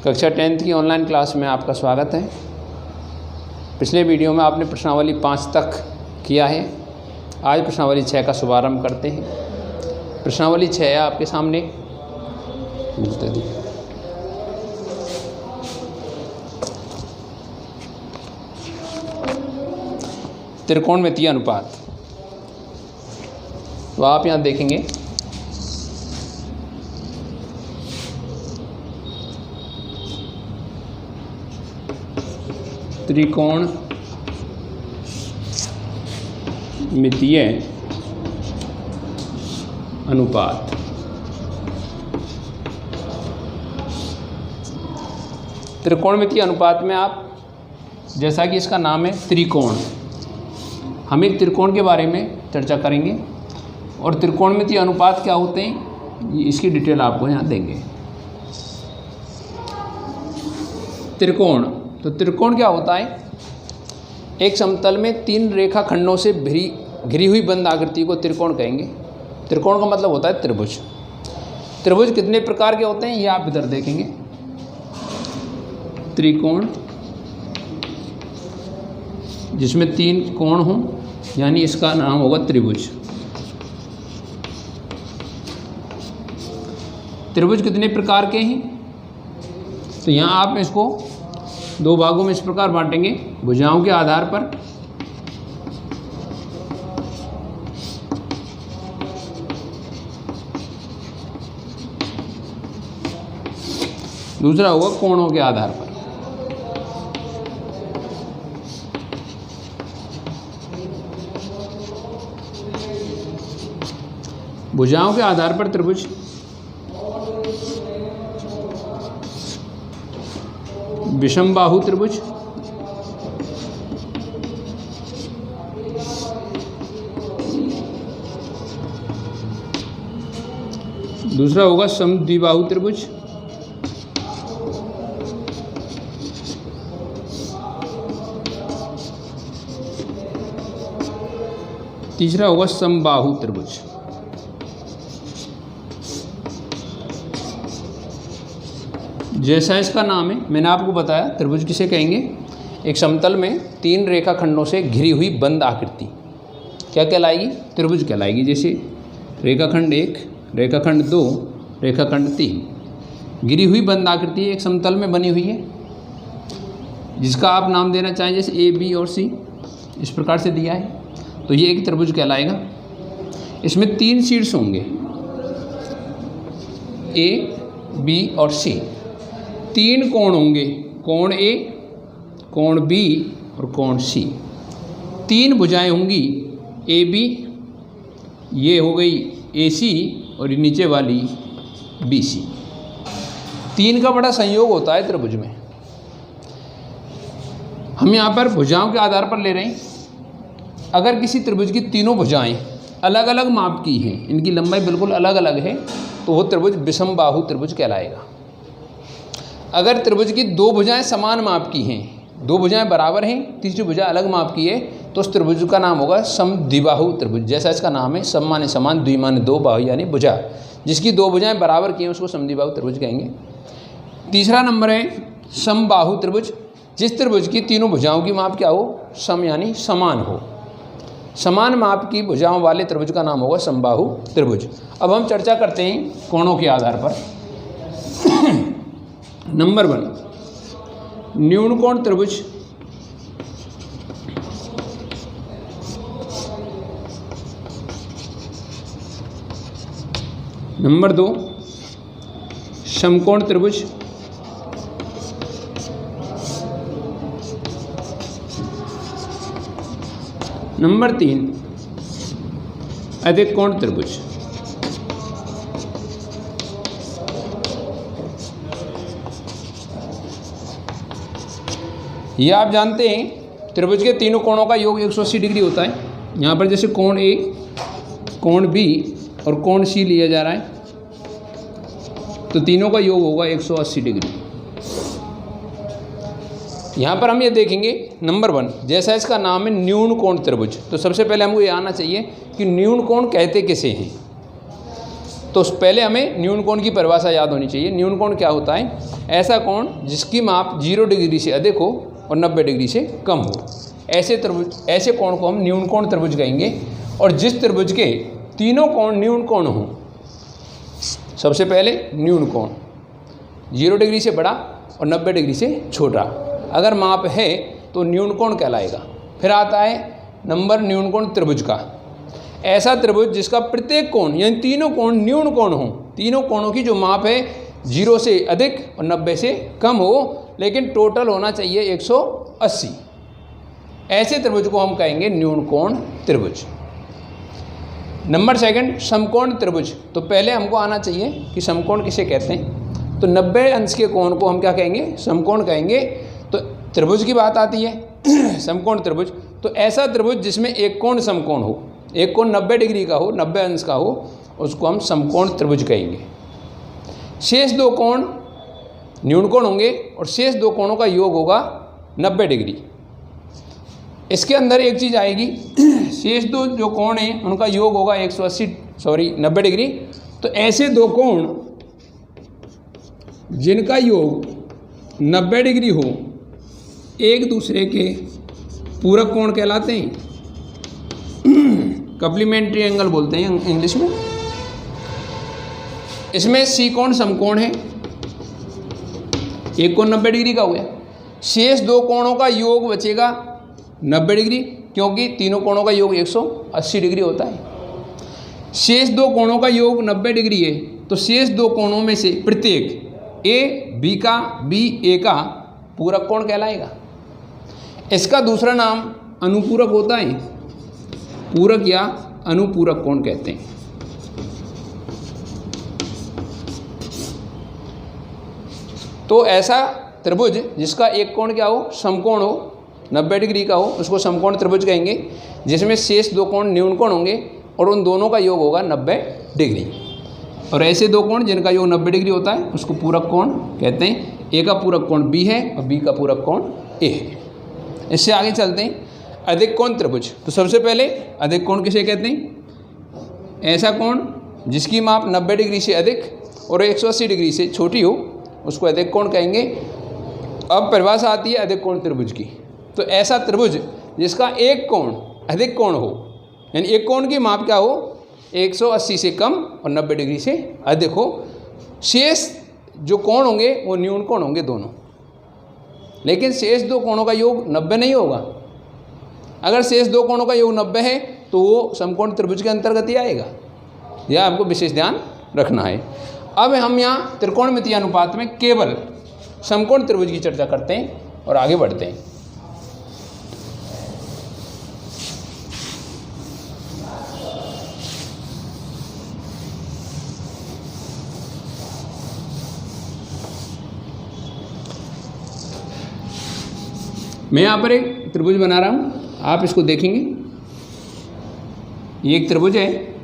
कक्षा 10th की online class में आपका स्वागत है। पिछले वीडियो में आपने प्रश्नावली 5 तक किया है। आज प्रश्नावली 6 का शुभारंभ करते हैं। प्रश्नावली 6 आपके सामने मिलते दी। त्रिकोणमितीय अनुपात। तो आप यहाँ देखेंगे त्रिकोणमितीय अनुपात। त्रिकोणमितीय अनुपात में आप, जैसा कि इसका नाम है त्रिकोण, हम एक त्रिकोण के बारे में चर्चा करेंगे और त्रिकोणमितीय अनुपात क्या होते हैं इसकी डिटेल आपको यहाँ देंगे। त्रिकोण, तो त्रिकोण क्या होता है? एक समतल में 3 रेखाखंडों से घिरी हुई बंद आकृति को त्रिकोण कहेंगे। त्रिकोण का मतलब होता है त्रिभुज। त्रिभुज कितने प्रकार के होते हैं ये आप इधर देखेंगे। त्रिकोण जिसमें 3 कोण हों, यानी इसका नाम होगा त्रिभुज। त्रिभुज कितने प्रकार के हैं? तो यहाँ आप इसको 2 भागों में इस प्रकार बांटेंगे, भुजाओं के आधार पर। दूसरा होगा कोणों के आधार पर। भुजाओं के आधार पर त्रिभुज, विषमबाहु त्रिभुज, दूसरा होगा समद्विबाहु त्रिभुज, तीसरा होगा समबाहु त्रिभुज। जैसा इसका नाम है, मैंने आपको बताया त्रिभुज किसे कहेंगे? एक समतल में 3 रेखाखंडों से घिरी हुई बंद आकृति क्या कहलाएगी? त्रिभुज कहलाएगी। जैसे रेखाखंड 1, रेखाखंड 2, रेखाखंड 3, घिरी हुई बंद आकृति एक समतल में बनी हुई है, जिसका आप नाम देना चाहें जैसे ए, बी और सी, इस प्रकार से दिया है, तो ये एक त्रिभुज कहलाएगा। इसमें 3 शीर्ष होंगे, ए, बी और सी। 3 कोण होंगे, कोण ए, कोण बी और कोण सी। 3 भुजाएं होंगी, ए बी, ये हो गई ए सी और नीचे वाली बी सी। 3 का बड़ा संयोग होता है त्रिभुज में। हम यहाँ पर भुजाओं के आधार पर ले रहे हैं। अगर किसी त्रिभुज की तीनों भुजाएं अलग अलग माप की हैं, इनकी लंबाई बिल्कुल अलग अलग है, तो वो त्रिभुज विषमबाहु त्रिभुज कहलाएगा। अगर त्रिभुज की 2 भुजाएं समान माप की हैं, 2 भुजाएं बराबर हैं, तीसरी भुजा अलग माप की है, तो उस त्रिभुज का नाम होगा समद्विबाहु त्रिभुज। जैसा इसका नाम है, सम माने समान, द्वि माने 2, बाहु यानी भुजा। जिसकी 2 भुजाएं बराबर की हैं उसको समद्विबाहु त्रिभुज कहेंगे। तीसरा नंबर है समबाहु त्रिभुज। जिस त्रिभुज की तीनों भुजाओं की माप क्या हो? सम यानी समान हो। समान माप की भुजाओं वाले त्रिभुज का नाम होगा समबाहु त्रिभुज। अब हम चर्चा करते हैं कोणों के आधार पर। नंबर 1, न्यून कोण त्रिभुज। नंबर 2, समकोण त्रिभुज। नंबर 3, अधिक कोण त्रिभुज। ये आप जानते हैं त्रिभुज के तीनों कोणों का योग 180 डिग्री होता है। यहाँ पर जैसे कोण ए, कोण बी और कोण सी लिया जा रहा है, तो तीनों का योग होगा 180 डिग्री। यहाँ पर हम ये देखेंगे नंबर 1, जैसा इसका नाम है न्यून कोण त्रिभुज, तो सबसे पहले हमको ये आना चाहिए कि न्यून कोण कहते किसे हैं। तो पहले हमें न्यून कोण की परिभाषा याद होनी चाहिए। न्यून कोण क्या होता है? ऐसा कोण जिसकी माप 0 डिग्री से अधिक हो और 90 डिग्री से कम हो, ऐसे कोण को हम न्यून कोण त्रिभुज कहेंगे। और जिस त्रिभुज के तीनों कोण न्यून कोण हों, सबसे पहले न्यून कोण 0 डिग्री से बड़ा और 90 डिग्री से छोटा अगर माप है तो न्यून कोण कहलाएगा। फिर आता है नंबर न्यून कोण त्रिभुज का। ऐसा त्रिभुज जिसका प्रत्येक कोण यानी तीनों कोण न्यून कोण हों, तीनों कोणों की जो माप है 0 से अधिक और 90 से कम हो, लेकिन टोटल होना चाहिए 180। ऐसे त्रिभुज को हम कहेंगे न्यून कोण त्रिभुज। नंबर सेकंड समकोण त्रिभुज। तो पहले हमको आना चाहिए कि समकोण किसे कहते हैं। तो 90 अंश के कोण को हम क्या कहेंगे? समकोण कहेंगे। तो त्रिभुज की बात आती है समकोण त्रिभुज। तो ऐसा त्रिभुज जिसमें एक कोण समकोण हो, एक कोण 90 डिग्री का हो, 90 अंश का हो, उसको हम समकोण त्रिभुज कहेंगे। शेष दो कोण न्यून कोण होंगे और शेष दो कोणों का योग होगा 90 डिग्री। इसके अंदर एक चीज़ आएगी, शेष दो जो कोण हैं उनका योग होगा 90 डिग्री। तो ऐसे दो कोण जिनका योग 90 डिग्री हो एक दूसरे के पूरक कोण कहलाते हैं। कॉम्प्लीमेंट्री एंगल बोलते हैं इंग्लिश में। इसमें सी कोण समकोण है, एक कोण 90 डिग्री का हो गया। शेष दो कोणों का योग बचेगा 90 डिग्री, क्योंकि तीनों कोणों का योग 180 डिग्री होता है। शेष दो कोणों का योग 90 डिग्री है, तो शेष दो कोणों में से प्रत्येक ए बी का बी ए का पूरक कोण कहलाएगा। इसका दूसरा नाम अनुपूरक होता है, पूरक या अनुपूरक कोण कहते हैं। तो ऐसा त्रिभुज जिसका एक कोण क्या हो? समकोण हो, 90 डिग्री का हो, उसको समकोण त्रिभुज कहेंगे, जिसमें शेष दो कोण न्यून कोण होंगे और उन दोनों का योग होगा 90 डिग्री। और ऐसे दो कोण जिनका योग 90 डिग्री होता है उसको पूरक कोण कहते हैं। ए का पूरक कोण बी है और बी का पूरक कोण ए है। इससे आगे चलते हैं अधिक कोण त्रिभुज। तो सबसे पहले अधिक कोण किसे कहते हैं? ऐसा कोण जिसकी माप 90 डिग्री से अधिक और 180 डिग्री से छोटी हो, उसको अधिक कोण कहेंगे। अब परिभाषा आती है अधिक कोण त्रिभुज की। तो ऐसा त्रिभुज जिसका एक कोण अधिक कोण हो, यानी एक कोण की माप क्या हो? 180 से कम और 90 डिग्री से अधिक हो। शेष जो कोण होंगे वो न्यून कोण होंगे दोनों, लेकिन शेष दो कोणों का योग 90 नहीं होगा। अगर शेष दो कोणों का योग 90 है तो वो समकोण त्रिभुज के अंतर्गत ही आएगा। यह आपको विशेष ध्यान रखना है। अब हम यहाँ त्रिकोणमितीय अनुपात में केवल समकोण त्रिभुज की चर्चा करते हैं और आगे बढ़ते हैं। मैं यहाँ पर एक त्रिभुज बना रहा हूँ, आप इसको देखेंगे। ये एक त्रिभुज है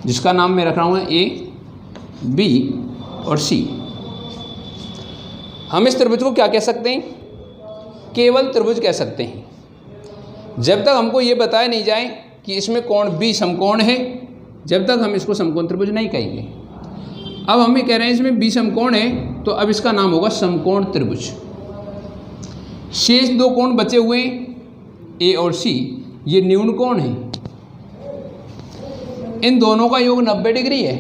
जिसका नाम मैं रख रहा हूँ ए बी और सी। हम इस त्रिभुज को क्या कह सकते हैं? केवल त्रिभुज कह सकते हैं। जब तक हमको ये बताया नहीं जाए कि इसमें कोण बी समकोण है, जब तक हम इसको समकोण त्रिभुज नहीं कहेंगे। अब हम ये कह रहे हैं इसमें बी समकोण है, तो अब इसका नाम होगा समकोण त्रिभुज। शेष दो कोण बचे हुए ए और सी, ये न्यून कोण है। इन दोनों का योग 90 डिग्री है।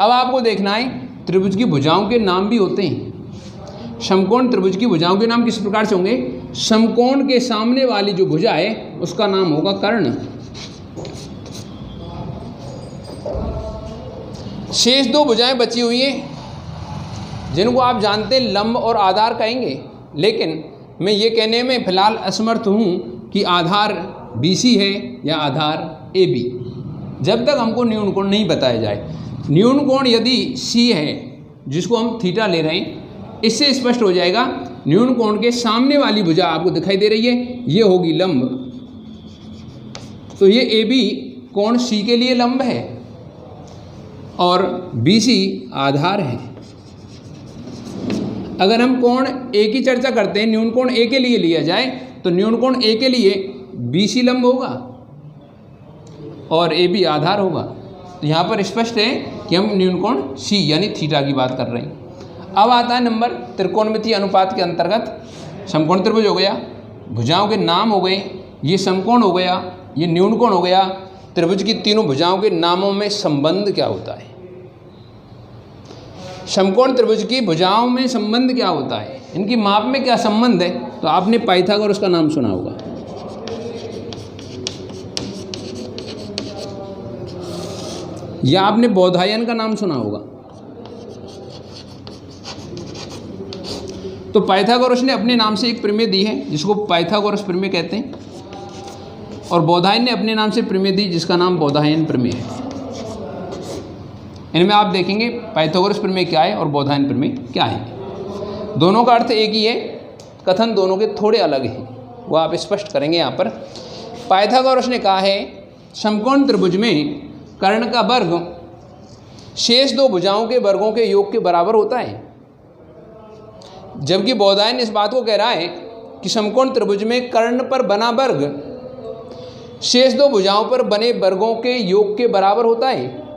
अब आपको देखना है त्रिभुज की भुजाओं के नाम भी होते हैं। समकोण त्रिभुज की भुजाओं के नाम किस प्रकार से होंगे? समकोण के सामने वाली जो भुजा है उसका नाम होगा कर्ण। शेष दो भुजाएं बची हुई हैं जिनको आप जानते हैं लंब और आधार कहेंगे, लेकिन मैं ये कहने में फिलहाल असमर्थ हूँ कि आधार BC है या आधार AB, जब तक हमको न्यून कोण नहीं बताया जाए। न्यून कोण यदि C है, जिसको हम थीटा ले रहे हैं, इससे स्पष्ट हो जाएगा न्यून कोण के सामने वाली भुजा आपको दिखाई दे रही है, ये होगी लंब। तो ये AB कोण C के लिए लंब है और BC आधार है। अगर हम कोण A की चर्चा करते हैं, न्यून कोण A के लिए लिया जाए, तो न्यून कोण A के लिए BC लंब होगा और AB आधार होगा। तो यहाँ पर स्पष्ट है कि हम न्यून कोण सी यानी थीटा की बात कर रहे हैं। अब आता है नंबर त्रिकोणमितीय अनुपात के अंतर्गत समकोण त्रिभुज हो गया, भुजाओं के नाम हो गए, ये समकोण हो गया, ये न्यून कोण हो गया। त्रिभुज की तीनों भुजाओं के नामों में संबंध क्या होता है? समकोण त्रिभुज की भुजाओं में संबंध क्या होता है, इनकी माप में क्या संबंध है? तो आपने पाइथागोरस का नाम सुना होगा। या आपने बौधायन का नाम सुना होगा। तो पाइथागोरस ने अपने नाम से एक प्रमेय दी है जिसको पाइथागोरस प्रमेय कहते हैं, और बौधायन ने अपने नाम से प्रमेय दी जिसका नाम बौधायन प्रमेय है। इनमें आप देखेंगे पाइथागोरस प्रमेय क्या है और बौधायन प्रमेय क्या है। दोनों का अर्थ एक ही है, कथन दोनों के थोड़े अलग हैं, वो आप स्पष्ट करेंगे यहाँ पर। पाइथागोरस ने कहा है समकोण त्रिभुज में कर्ण का वर्ग शेष दो भुजाओं के वर्गों के योग के बराबर होता है, जबकि बौधायन इस बात को कह रहा है कि समकोण त्रिभुज में कर्ण पर बना वर्ग शेष दो भुजाओं पर बने वर्गों के योग के बराबर होता है।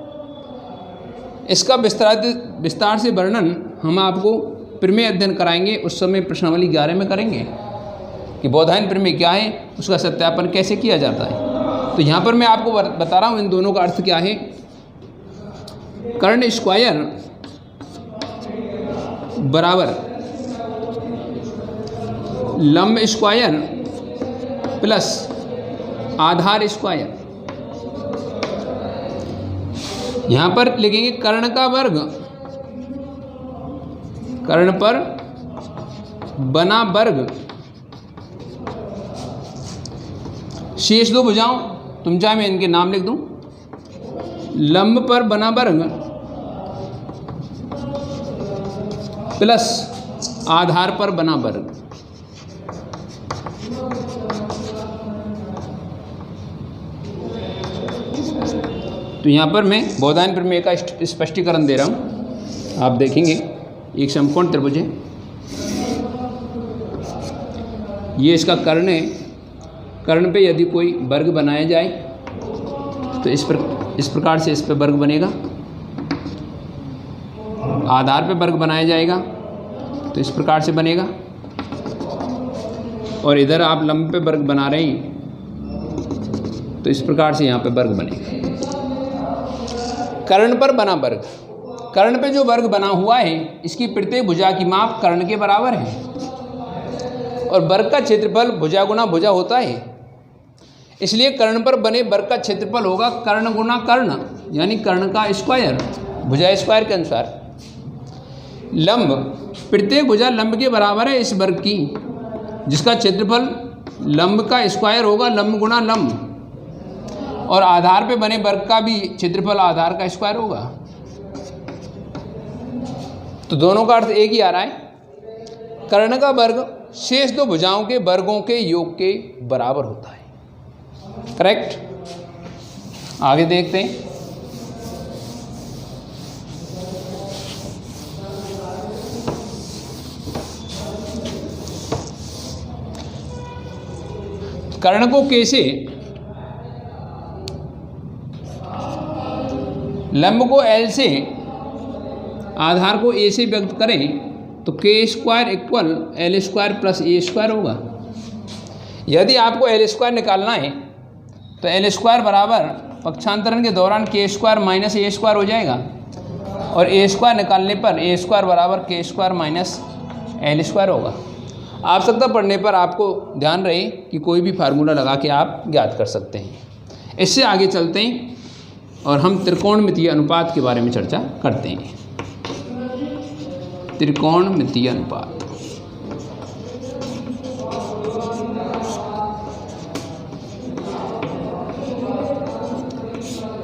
इसका विस्तार से वर्णन हम आपको प्रमेय अध्ययन कराएंगे, उस समय प्रश्नावली 11 में करेंगे कि बौधायन प्रमेय क्या है, उसका सत्यापन कैसे किया जाता है। तो यहाँ पर मैं आपको बता रहा हूँ इन दोनों का अर्थ क्या है। कर्ण स्क्वायर बराबर लंब स्क्वायर प्लस आधार स्क्वायर। यहां पर लिखेंगे कर्ण का वर्ग कर्ण पर बना वर्ग शेष दो भुजाओं, तुम चाहे मैं इनके नाम लिख दूं, लंब पर बना वर्ग प्लस आधार पर बना वर्ग। तो यहाँ पर मैं बौधायन प्रमेय का स्पष्टीकरण दे रहा हूँ। आप देखेंगे एक समकोण त्रिभुज है, ये इसका कर्ण है। कर्ण पे यदि कोई वर्ग बनाया जाए तो इस प्रकार से इस पे वर्ग बनेगा। आधार पे वर्ग बनाया जाएगा तो इस प्रकार से बनेगा, और इधर आप लंब पे वर्ग बना रहे हैं तो इस प्रकार से यहाँ पे वर्ग बनेगा। कर्ण पर बना वर्ग, कर्ण पे जो वर्ग बना हुआ है इसकी प्रत्येक भुजा की माप कर्ण के बराबर है, और वर्ग का क्षेत्रफल भुजा गुना भुजा होता है, इसलिए कर्ण पर बने वर्ग का क्षेत्रफल होगा कर्ण गुना कर्ण, यानी कर्ण का स्क्वायर भुजा स्क्वायर के अनुसार। लंब, प्रत्येक भुजा लंब के बराबर है इस वर्ग की, जिसका क्षेत्रफल लंब का स्क्वायर होगा लंब गुना लंब, और आधार पे बने वर्ग का भी क्षेत्रफल आधार का स्क्वायर होगा। तो दोनों का अर्थ एक ही आ रहा है, कर्ण का वर्ग शेष दो भुजाओं के वर्गों के योग के बराबर होता है। करेक्ट। आगे देखते हैं। कर्ण को कैसे, लंब को L से आधार को A से व्यक्त करें तो k square equal L square plus A square होगा। यदि आपको L स्क्वायर निकालना है तो L स्क्वायर बराबर पक्षांतरण के दौरान k square minus A square हो जाएगा, और A स्क्वायर निकालने पर A स्क्वायर बराबर k square minus L square होगा। आवश्यकता पड़ने पर आपको ध्यान रहे कि कोई भी फार्मूला लगा के आप ज्ञात कर सकते हैं। इससे आगे चलते हैं और हम त्रिकोणमितीय अनुपात के बारे में चर्चा करते हैं। त्रिकोणमितीय अनुपात,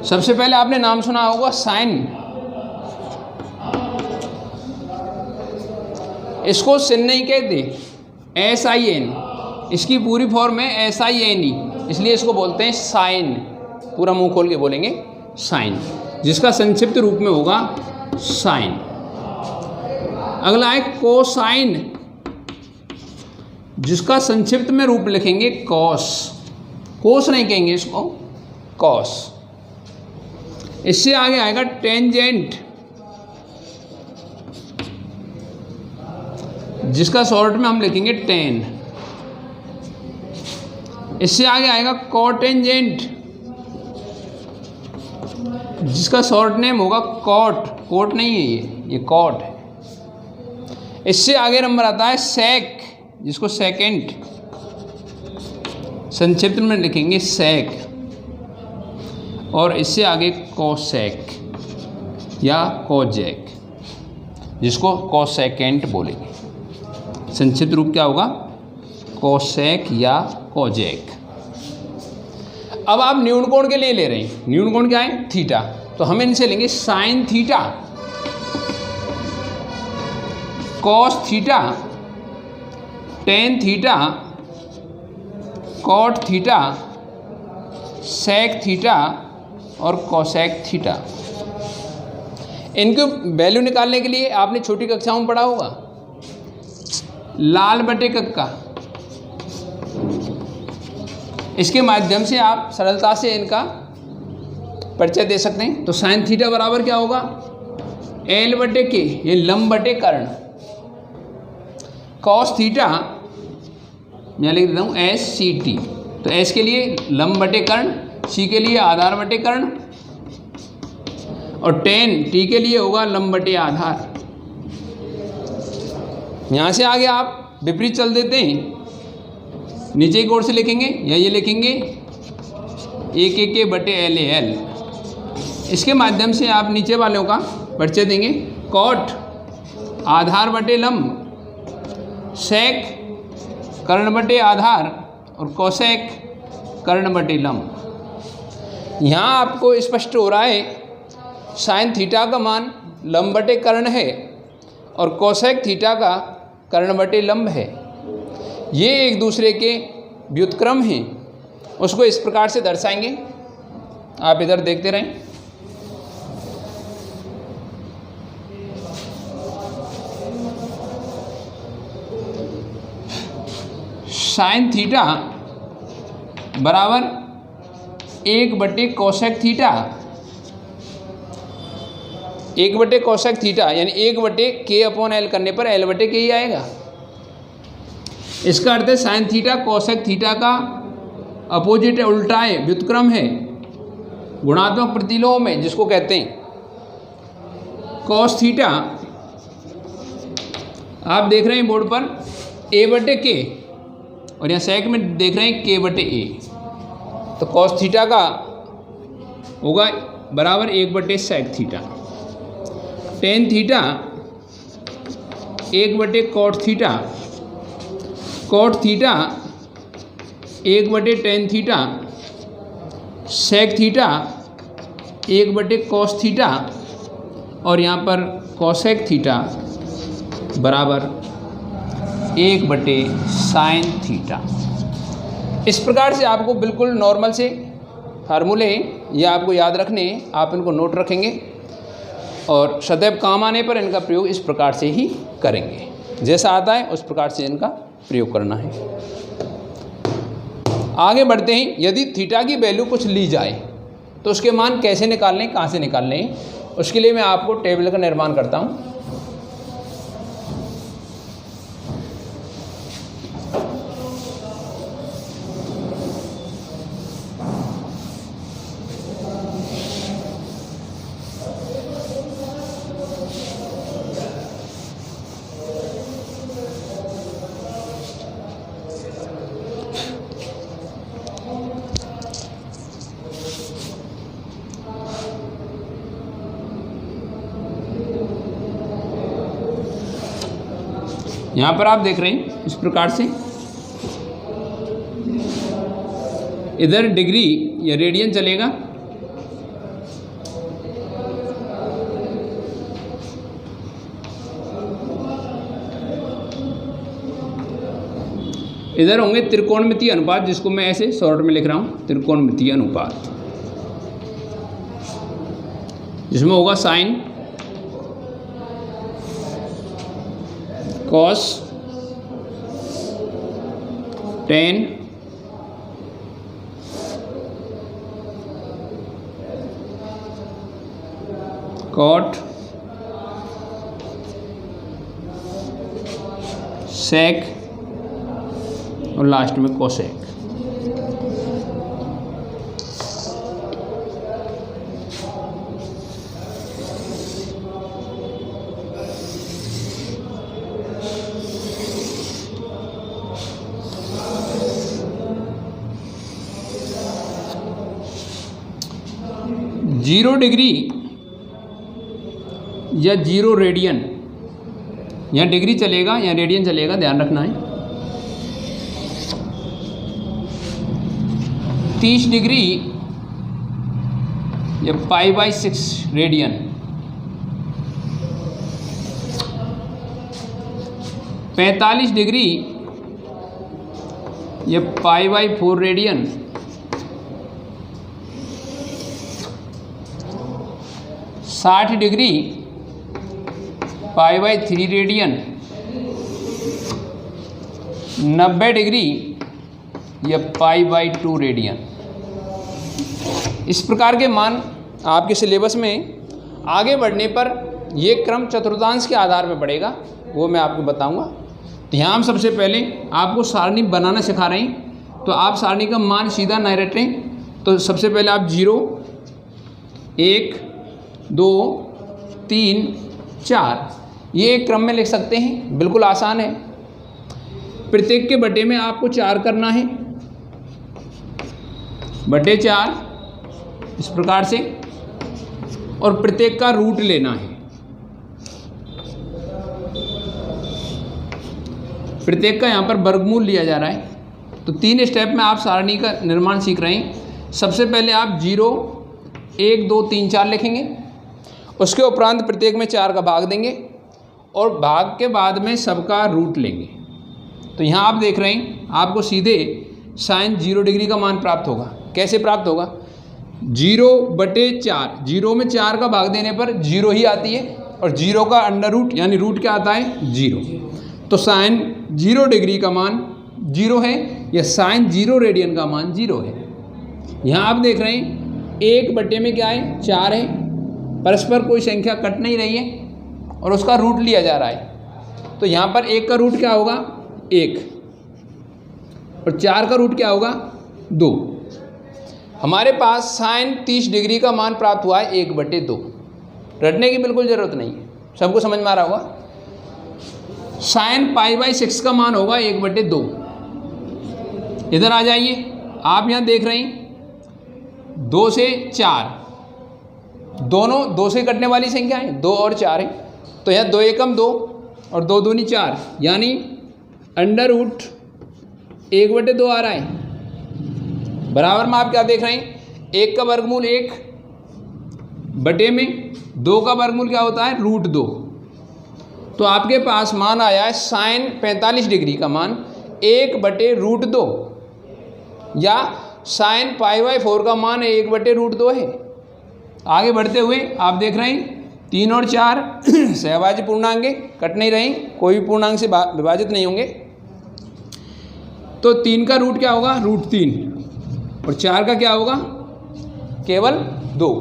सबसे पहले आपने नाम सुना होगा साइन। इसको सिन नहीं कहते, SIN, इसकी पूरी फॉर्म है SINE, इसलिए इसको बोलते हैं साइन। पूरा मुंह खोल के बोलेंगे साइन, जिसका संक्षिप्त रूप में होगा साइन। अगला है कोसाइन, जिसका संक्षिप्त में रूप लिखेंगे कॉस। कोस नहीं कहेंगे इसको, कॉस। इससे आगे आएगा टेंजेंट, जिसका शॉर्ट में हम लिखेंगे टेन। इससे आगे आएगा कोटेंजेंट, जिसका शॉर्ट नेम होगा कॉट। कोट नहीं है ये कॉट है। इससे आगे नंबर आता है सेक, जिसको सेकेंड संक्षिप्त में लिखेंगे सेक। और इससे आगे कोसेक या कोजेक, जिसको कोसेकेंट बोलेंगे। संक्षिप्त रूप क्या होगा? कोसेक या कोजेक। अब आप न्यून कोण के लिए ले रहे हैं। न्यून कोण क्या है? थीटा। तो हम इनसे लेंगे sine theta, cos theta, tan theta, cot theta, sec theta और कोसेक थीटा। इनकी वैल्यू निकालने के लिए आपने छोटी कक्षाओं में पढ़ा होगा लाल बटे कक्का। इसके माध्यम से आप सरलता से इनका परिचय दे सकते हैं। तो साइन थीटा बराबर क्या होगा? एल बटे के, ये लंब बटे कर्ण। कॉस थीटा मैं लिख देता हूँ एस सी टी। तो एस के लिए लंब बटे कर्ण, सी के लिए आधार बटे कर्ण और टेन टी के लिए होगा लंब बटे आधार। यहाँ से आगे आप विपरीत चल देते हैं, नीचे की ओर से लिखेंगे या ये लिखेंगे ए के बटे एल ए एल। इसके माध्यम से आप नीचे वालों का परिचय देंगे। कॉट आधार बटे लंब, सेक कर्ण बटे आधार और कोसेक कर्ण बटे लंब। यहाँ आपको स्पष्ट हो रहा है साइन थीटा का मान लंब बटे कर्ण है और कोसेक थीटा का कर्ण बटे लंब है। ये एक दूसरे के व्युत्क्रम हैं, उसको इस प्रकार से दर्शाएंगे। आप इधर देखते रहें। साइन थीटा बराबर 1 बटे कोसेक थीटा, 1 बटे कोसेक थीटा यानी 1 बटे के अपॉन एल करने पर एल बटे के ही आएगा। इसका अर्थ है साइन थीटा कोसेक थीटा का अपोजिट है, उल्टा है, व्युत्क्रम है गुणात्मक प्रतिलोम में, जिसको कहते हैं कॉस थीटा। आप देख रहे हैं बोर्ड पर ए बटे के और यहाँ सेक में देख रहे हैं के बटे ए। तो कॉस थीटा का होगा बराबर 1 बटे सेक थीटा। टेन थीटा 1 बटे कॉट थीटा, कॉट थीटा 1 बटे टेन थीटा, सेक थीटा 1 बटे कॉस थीटा और यहाँ पर कोसेक थीटा बराबर 1 बटे साइन थीटा। इस प्रकार से आपको बिल्कुल नॉर्मल से फार्मूले ये आपको याद रखने हैं, आप इनको नोट रखेंगे और सदैव काम आने पर इनका प्रयोग इस प्रकार से ही करेंगे। जैसा आता है उस प्रकार से इनका प्रयोग करना है। आगे बढ़ते हैं। यदि थीटा की वैल्यू कुछ ली जाए तो उसके मान कैसे निकालने, कहाँ से निकालने, उसके लिए मैं आपको टेबल का निर्माण करता हूँ। यहाँ पर आप देख रहे हैं इस प्रकार से इधर डिग्री या रेडियन चलेगा, इधर होंगे त्रिकोणमितीय अनुपात, जिसको मैं ऐसे शॉर्ट में लिख रहा हूँ त्रिकोणमितीय अनुपात, जिसमें होगा sine cos tan cot sec और लास्ट में कोसेक। जीरो डिग्री या जीरो रेडियन, यहाँ डिग्री चलेगा या रेडियन चलेगा, ध्यान रखना है। 30 डिग्री या π/6 रेडियन, 45 डिग्री या π/4 रेडियन, 60 डिग्री π/3 रेडियन, 90 डिग्री या π/2 रेडियन। इस प्रकार के मान आपके सिलेबस में आगे बढ़ने पर ये क्रम चतुर्थांश के आधार पर बढ़ेगा, वो मैं आपको बताऊंगा। तो यहाँ हम सबसे पहले आपको सारणी बनाना सिखा रहे हैं, तो आप सारणी का मान सीधा न रटें। तो सबसे पहले आप 0 1 2 3 4 ये एक क्रम में लिख सकते हैं, बिल्कुल आसान है। प्रत्येक के बटे में आपको 4 करना है, बटे 4 इस प्रकार से, और प्रत्येक का रूट लेना है। प्रत्येक का यहाँ पर वर्गमूल लिया जा रहा है। तो 3 स्टेप में आप सारणी का निर्माण सीख रहे हैं। सबसे पहले आप 0 1 2 3 4 लिखेंगे, उसके उपरांत प्रत्येक में 4 का भाग देंगे और भाग के बाद में सबका रूट लेंगे। तो यहाँ आप देख रहे हैं आपको सीधे sin 0 डिग्री का मान प्राप्त होगा। कैसे प्राप्त होगा? 0/4, 0 में 4 का भाग देने पर 0 ही आती है, और 0 का अंडर रूट यानी रूट क्या आता है? 0। तो sin 0 डिग्री का मान 0 है, या sin 0 रेडियन का मान 0 है। यहाँ आप देख रहे हैं 1 बटे में क्या है? 4 है, परस्पर कोई संख्या कट नहीं रही है और उसका रूट लिया जा रहा है। तो यहाँ पर 1 का रूट क्या होगा? 1, और 4 का रूट क्या होगा? 2। हमारे पास sin 30 डिग्री का मान प्राप्त हुआ है 1/2। रटने की बिल्कुल ज़रूरत नहीं है, सबको समझ में आ रहा होगा। sin π/6 का मान होगा 1/2। इधर आ जाइए, आप यहाँ देख रहे हैं 2 से 4, दोनों 2 से कटने वाली संख्या है, 2 और 4 है। तो यहाँ 2 एकम 2 और 2 दूनी 4, यानी अंडर रूट 1/2 आ रहा है। बराबर में आप क्या देख रहे हैं? 1 का वर्गमूल 1 बटे में 2 का वर्गमूल क्या होता है? √2। तो आपके पास मान आया है sin 45 डिग्री का मान 1/√2, या sin π/4 का मान 1/√2 है। आगे बढ़ते हुए आप देख रहे हैं 3 और 4 सहभाज्य पूर्णांक कट नहीं रहे, कोई भी पूर्णांक से विभाजित नहीं होंगे। तो 3 का रूट क्या होगा? √3, और 4 का क्या होगा? केवल 2।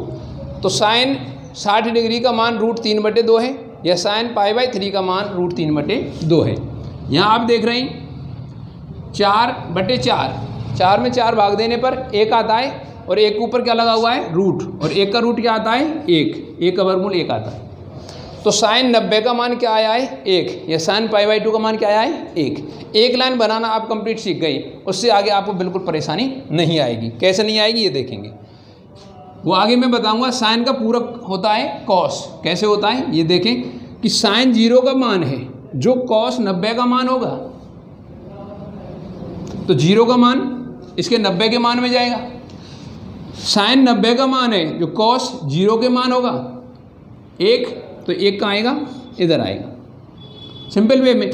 तो sin 60 डिग्री का मान √3/2 है, या sin π/3 का मान √3/2 है। यहाँ आप देख रहे हैं 4/4, 4 में 4 भाग देने पर 1 आता है, और 1 के ऊपर क्या लगा हुआ है? रूट, और 1 का रूट क्या आता है? 1 का वर्गमूल 1 आता है। तो sin 90 का मान क्या आया है? 1, या sin π/2 का मान क्या आया है? 1। एक लाइन बनाना आप कंप्लीट सीख गई, उससे आगे आपको बिल्कुल परेशानी नहीं आएगी। कैसे नहीं आएगी ये देखेंगे, वो आगे मैं बताऊंगा। sin का पूरक होता है cos। कैसे होता है ये देखें कि sin 0 का मान है जो cos 90 का मान होगा, तो 0 का मान इसके 90 के मान में जाएगा। sin 90 का मान है जो cos 0 के मान होगा 1, तो 1 कहाँ आएगा? इधर आएगा। सिंपल वे में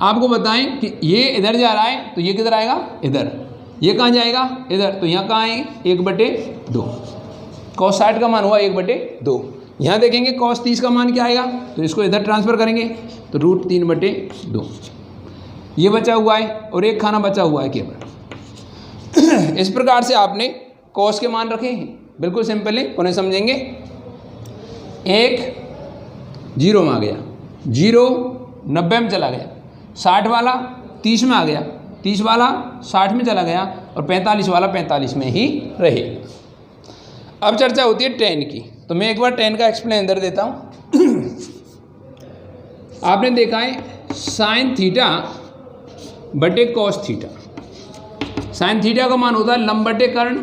आपको बताएं कि ये इधर जा रहा है, तो ये किधर आएगा? इधर। ये कहाँ जाएगा? इधर। तो यहाँ कहाँ आएंगे? 1/2। cos 60 का मान हुआ 1/2। यहाँ देखेंगे cos 30 का मान क्या आएगा, तो इसको इधर ट्रांसफ़र करेंगे, तो √3/2 ये बचा हुआ है, और 1 खाना बचा हुआ है केवल। इस प्रकार से आपने cos के मान रखे हैं, बिल्कुल सिंपल है, उन्हें समझेंगे। 1 0 में आ गया, 0 90 में चला गया, 60 वाला 30 में आ गया, 30 वाला 60 में चला गया और 45 वाला 45 में ही रहे। अब चर्चा होती है tan की, तो मैं एक बार tan का एक्सप्लेन कर देता हूँ। आपने देखा है साइन थीटा बटे कॉस थीटा। साइन थीटा का मान होता है लंब बटे कर्ण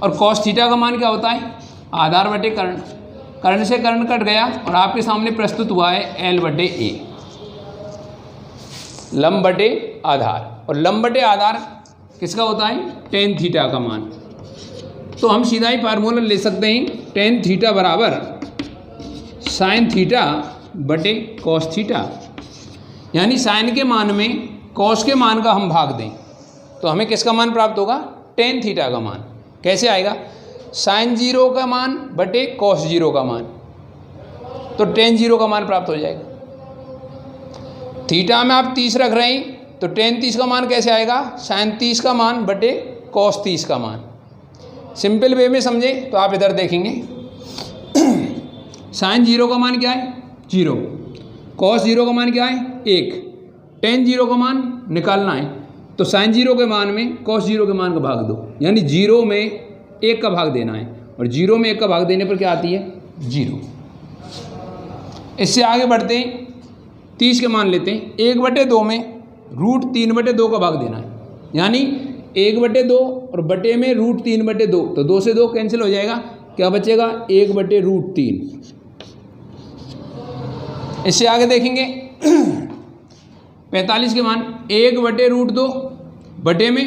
और कॉस थीटा का मान क्या होता है आधार बटे कर्ण। कर्ण से कर्ण कट गया और आपके सामने प्रस्तुत हुआ है l बटे a, लंब बटे आधार। और लंब बटे आधार किसका होता है tan थीटा का मान। तो हम सीधा ही फार्मूला ले सकते हैं tan थीटा बराबर साइन थीटा बटे कॉस थीटा, यानी साइन के मान में कॉस के मान का हम भाग दें तो हमें किसका मान प्राप्त होगा tan थीटा का मान। कैसे आएगा साइन 0 का मान बटे कॉस 0 का मान, तो tan 0 का मान प्राप्त हो जाएगा। थीटा में आप 30 रख रहे हैं तो tan 30 का मान कैसे आएगा साइन 30 का मान बटे कॉस 30 का मान। सिंपल वे में समझे तो आप इधर देखेंगे साइन 0 का मान क्या है 0, कॉस 0 का मान क्या है 1, tan 0 का मान निकालना है तो साइन 0 के मान में कॉस 0 के मान का भाग दो, यानी 0 में 1 का भाग देना है और 0 में 1 का भाग देने पर क्या आती है 0। इससे आगे बढ़ते हैं 30 के मान लेते हैं, 1/2 में √3/2 का भाग देना है, यानी 1/2 और बटे में √3/2, तो 2 से 2 कैंसिल हो जाएगा, क्या बचेगा 1/√3। इससे आगे देखेंगे 45 के मान 1/√2 बटे में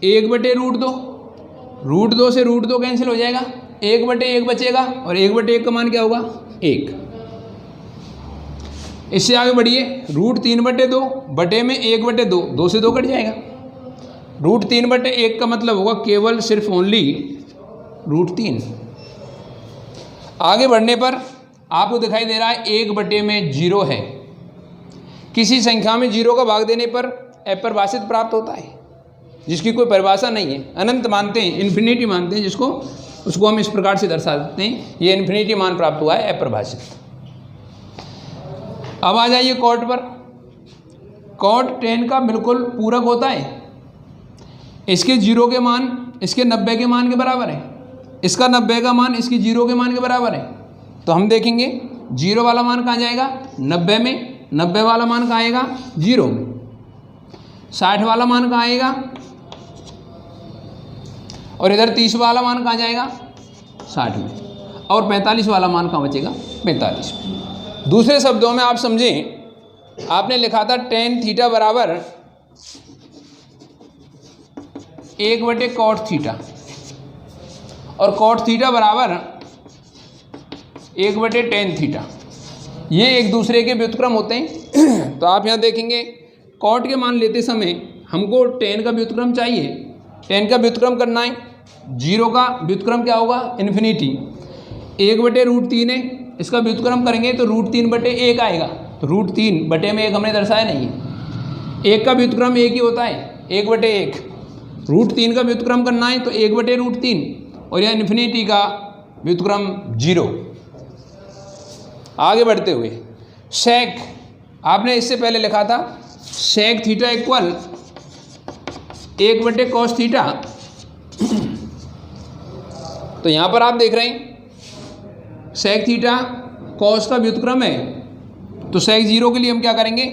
1/√2, √2 से √2 कैंसिल हो जाएगा, 1/1 बचेगा और 1/1 का मान क्या होगा 1। इससे आगे बढ़िए √3/2 बटे में 1/2, 2 से 2 कट जाएगा, √3/1 का मतलब होगा केवल सिर्फ ओनली √3। आगे बढ़ने पर आपको दिखाई दे रहा है 1/0 है। किसी संख्या में 0 का भाग देने पर अपरिभाषित प्राप्त होता है, जिसकी कोई परिभाषा नहीं है, अनंत मानते हैं, इन्फिनिटी मानते हैं जिसको, उसको हम इस प्रकार से दर्शा सकते हैं, ये इन्फिनिटी मान प्राप्त हुआ है अपरिभाषित। अब आ जाइए कॉट पर। कॉट tan का बिल्कुल पूरक होता है, इसके 0 के मान इसके 90 के मान के बराबर है, इसका 90 का मान इसके 0 के मान के बराबर है। तो हम देखेंगे 0 वाला मान कहाँ जाएगा 90 में, 90 वाला मान कहाँ आएगा 0 में, 60 वाला मान कहाँ आएगा और इधर 30 वाला मान कहाँ जाएगा 60 में, और 45 वाला मान कहाँ बचेगा 45 में। दूसरे शब्दों में आप समझें, आपने लिखा था tan थीटा बराबर 1/cot थीटा और cot थीटा बराबर 1/tan थीटा, ये एक दूसरे के व्युत्क्रम होते हैं। तो आप यहाँ देखेंगे cot के मान लेते समय हमको tan का व्युत्क्रम चाहिए, tan का व्युत्क्रम करना है, 0 का व्युत्क्रम क्या होगा इन्फिनिटी, 1/√3 है, इसका व्युत्क्रम करेंगे तो √3/1 आएगा, तो √3/1 हमने दर्शाया नहीं है, 1 का व्युत्क्रम 1 ही होता है 1/1, √3 का व्युत्क्रम करना है तो 1/√3 और यह इन्फिनिटी का व्युत्क्रम 0। आगे बढ़ते हुए सेक, आपने इससे पहले लिखा था sec theta equal 1/cos theta. तो यहाँ पर आप देख रहे हैं सेक थीटा कॉस का व्युत्क्रम है, तो सेक 0 के लिए हम क्या करेंगे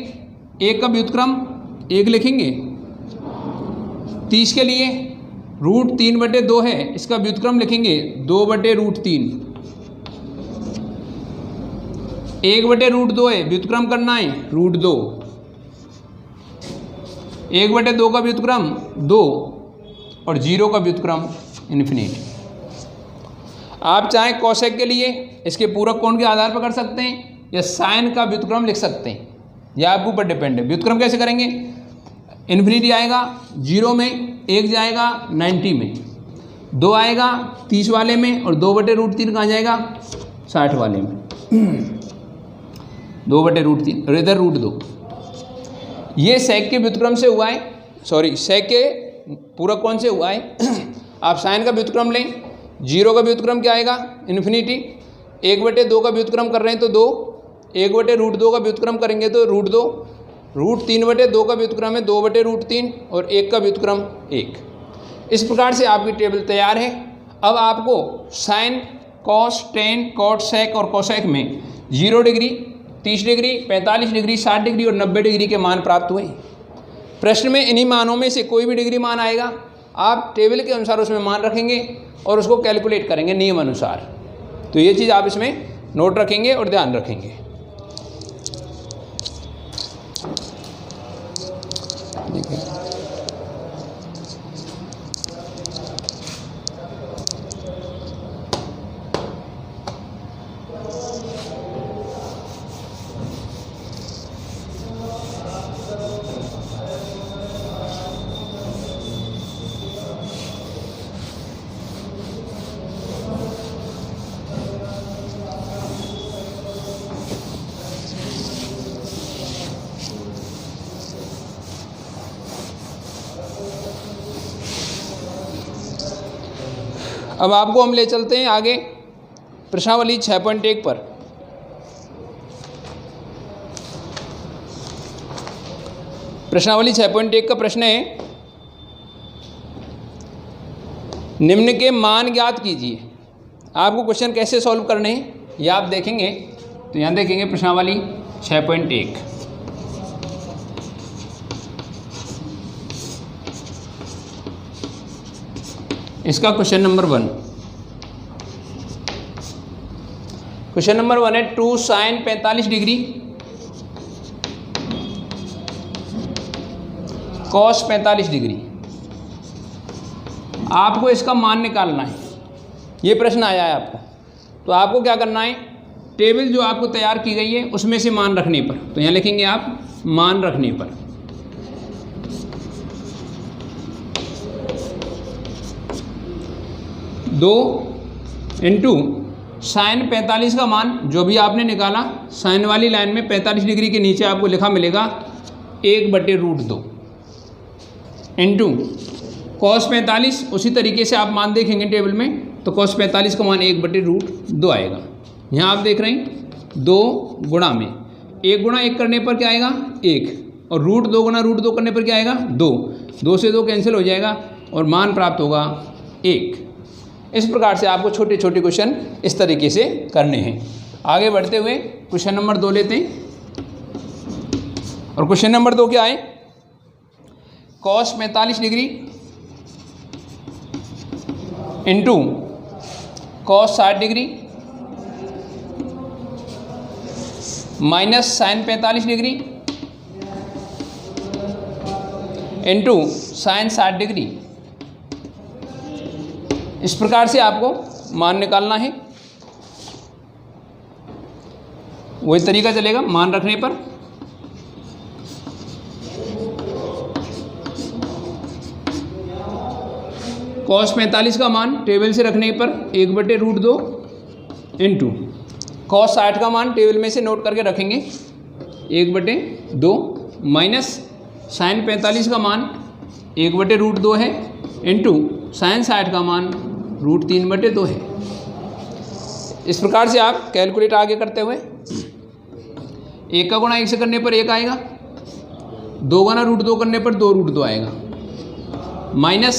1 का व्युत्क्रम 1 लिखेंगे, 30 के लिए √3/2 है, इसका व्युत्क्रम लिखेंगे 2/√3, 1/√2 है, व्युत्क्रम करना है √2, 1/2 का व्युत्क्रम 2 और 0 का व्युत्क्रम इन्फिनिटी। आप चाहें कोसेक के लिए इसके पूरक कोण के आधार पर कर सकते हैं या साइन का व्युत्क्रम लिख सकते हैं, यह आपके ऊपर डिपेंड है। व्युत्क्रम कैसे करेंगे, इन्फिनिटी आएगा 0 में, 1 जाएगा 90 में, 2 आएगा 30 वाले में और 2/√3 कहाँ जाएगा 60 वाले में, 2/√3 और इधर √2। ये सेक के व्युत्क्रम से हुआ है, सॉरी सेक के पूरक कोण से हुआ है। आप साइन का व्युत्क्रम लें, 0 का व्युत्क्रम क्या आएगा इन्फिनिटी, 1/2 का व्युत्क्रम कर रहे हैं तो 2, 1/√2 का व्युत्क्रम करेंगे तो √2, √3/2 का व्युत्क्रम है 2/√3 और 1 का व्युत्क्रम 1। इस प्रकार से आपकी टेबल तैयार है। अब आपको sign, cos, tan, cot, sec और कोसेक में 0 डिग्री, 30 डिग्री, 45 डिग्री, 60 डिग्री और 90 डिग्री के मान प्राप्त हुए। प्रश्न में इन्हीं मानों में से कोई भी डिग्री मान आएगा, आप टेबल के अनुसार उसमें मान रखेंगे और उसको कैलकुलेट करेंगे नियम अनुसार। तो ये चीज़ आप इसमें नोट रखेंगे और ध्यान रखेंगे। अब आपको हम ले चलते हैं आगे प्रश्नावली 6.1 पर। प्रश्नावली 6.1 का प्रश्न है, निम्न के मान ज्ञात कीजिए। आपको क्वेश्चन कैसे सॉल्व करने हैं ये आप देखेंगे। तो यहाँ देखेंगे प्रश्नावली 6.1। इसका क्वेश्चन नंबर 1, क्वेश्चन नंबर 1 है 2 sin 45 डिग्री cos 45 डिग्री। आपको इसका मान निकालना है। ये प्रश्न आया है आपको, तो आपको क्या करना है, टेबल जो आपको तैयार की गई है उसमें से मान रखने पर, तो यहाँ लिखेंगे आप मान रखने पर। दो इंटू साइन 45 का मान जो भी आपने निकाला, साइन वाली लाइन में 45 डिग्री के नीचे आपको लिखा मिलेगा 1/√2 इंटू कॉस 45। उसी तरीके से आप मान देखेंगे टेबल में, तो कॉस 45 का मान 1/√2 आएगा। यहाँ आप देख रहे हैं 2 गुणा में 1 गुणा 1 करने पर क्या आएगा 1, और √2 गुणा √2 करने पर क्या आएगा 2, 2 से 2 कैंसिल हो जाएगा और मान प्राप्त होगा 1। इस प्रकार से आपको छोटे छोटे क्वेश्चन इस तरीके से करने हैं। आगे बढ़ते हुए क्वेश्चन नंबर 2 लेते हैं, और क्वेश्चन नंबर 2 क्या है, cos 45 degree into cos 60 degree minus sine 45 degree into sine 60 degree. इस प्रकार से आपको मान निकालना है। वही तरीका चलेगा मान रखने पर। कॉस 45 का मान टेबल से रखने पर 1/√2 इंटू कॉस 60 का मान टेबल में से नोट करके रखेंगे 1/2 माइनस साइन 45 का मान 1/√2 है इंटू साइन 60 का मान √3/2 है। इस प्रकार से आप कैलकुलेट आगे करते हुए 1 का गुणा 1 से करने पर 1 आएगा, 2 गुणा √2 करने पर 2√2 आएगा, माइनस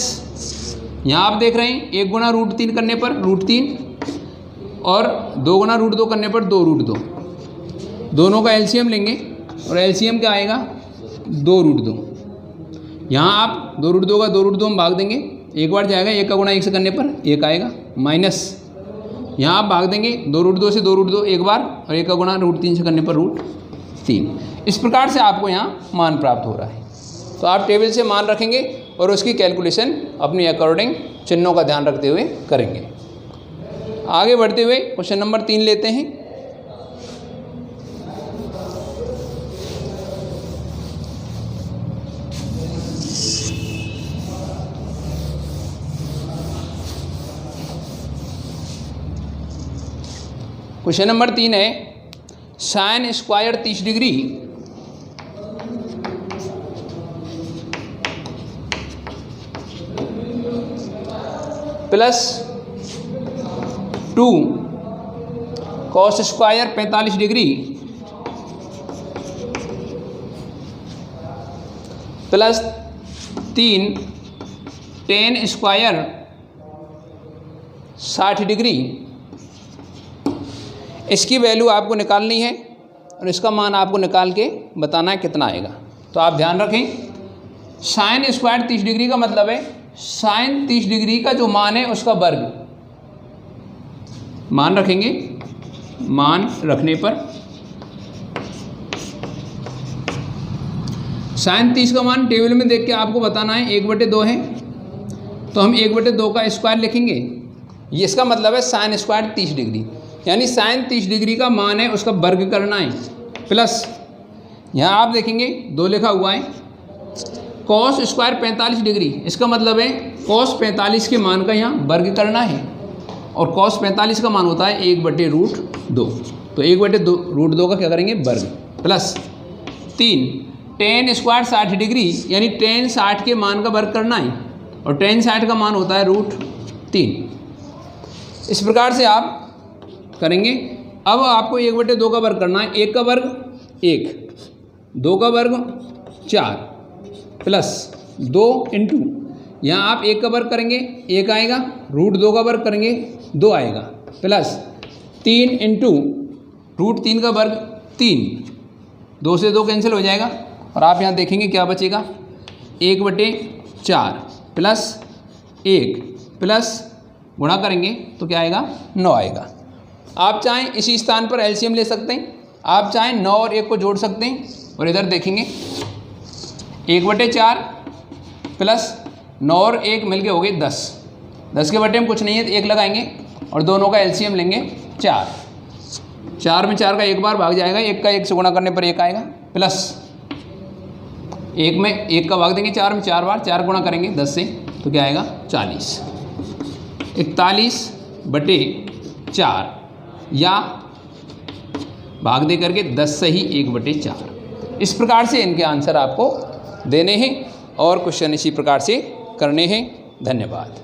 यहाँ आप देख रहे हैं 1 गुणा √3 करने पर √3 और 2 गुणा √2 करने पर 2√2। दोनों का एलसीएम लेंगे और एलसीएम क्या आएगा 2√2। यहाँ आप 2√2 का 2√2 में भाग देंगे, एक बार जाएगा, 1 का गुणा 1 से करने पर 1 आएगा, माइनस यहाँ आप भाग देंगे 2√2 से 2√2 एक बार और 1 का गुणा √3 से करने पर √3। इस प्रकार से आपको यहाँ मान प्राप्त हो रहा है। तो आप टेबल से मान रखेंगे और उसकी कैलकुलेशन अपनी अकॉर्डिंग चिन्हों का ध्यान रखते हुए करेंगे। आगे बढ़ते हुए क्वेश्चन नंबर 3 लेते हैं। क्वेश्चन नंबर 3 है sine square 30 degree plus 2 cos square 45 degree plus 3 ten square 60 degree. इसकी वैल्यू आपको निकालनी है और इसका मान आपको निकाल के बताना है कितना आएगा। तो आप ध्यान रखें, साइन स्क्वायर 30 डिग्री का मतलब है साइन 30 डिग्री का जो मान है उसका वर्ग। मान रखेंगे, मान रखने पर साइन 30 का मान टेबल में देख के आपको बताना है 1/2 है, तो हम 1/2 का स्क्वायर लिखेंगे। ये इसका मतलब है साइन स्क्वायर 30 डिग्री, यानी साइन 30 डिग्री का मान है उसका वर्ग करना है। प्लस यहाँ आप देखेंगे 2 लिखा हुआ है, कॉस स्क्वायर 45 डिग्री, इसका मतलब है कॉस 45 के मान का यहाँ वर्ग करना है, और कॉस 45 का मान होता है 1/√2, तो 1/√2 का क्या करेंगे वर्ग। प्लस 3 टेन स्क्वायर 60 डिग्री, यानी टेन 60 के मान का वर्ग करना है, और टेन 60 का मान होता है √3। इस प्रकार से आप करेंगे। अब आपको 1/2 का वर्ग करना है, 1 का वर्ग 1, 2 का वर्ग 4 प्लस 2 इंटू यहाँ आप 1 का वर्ग करेंगे 1 आएगा, √2 का वर्ग करेंगे 2 आएगा, प्लस 3 इंटू √3 का वर्ग 3, 2 से 2 कैंसिल हो जाएगा, और आप यहाँ देखेंगे क्या बचेगा 1/4 प्लस 1 प्लस गुणा करेंगे तो क्या आएगा 9 आएगा। आप चाहें इसी स्थान पर एलसीएम ले सकते हैं, आप चाहें 9 और 1 को जोड़ सकते हैं, और इधर देखेंगे 1/4 प्लस 9 और 1 मिलके हो गए 10, 10 के बटे में कुछ नहीं है तो 1 लगाएंगे और दोनों का एलसीएम लेंगे 4, 4 में 4 का एक बार भाग जाएगा, 1 का 1 से गुणा करने पर 1 आएगा, प्लस 1 में 1 का भाग देंगे 4 में 4 बार, 4 गुणा करेंगे 10 से तो क्या आएगा 40, 41/4 या भाग दे करके 10 से ही 1/4। इस प्रकार से इनके आंसर आपको देने हैं और क्वेश्चन इसी प्रकार से करने हैं। धन्यवाद।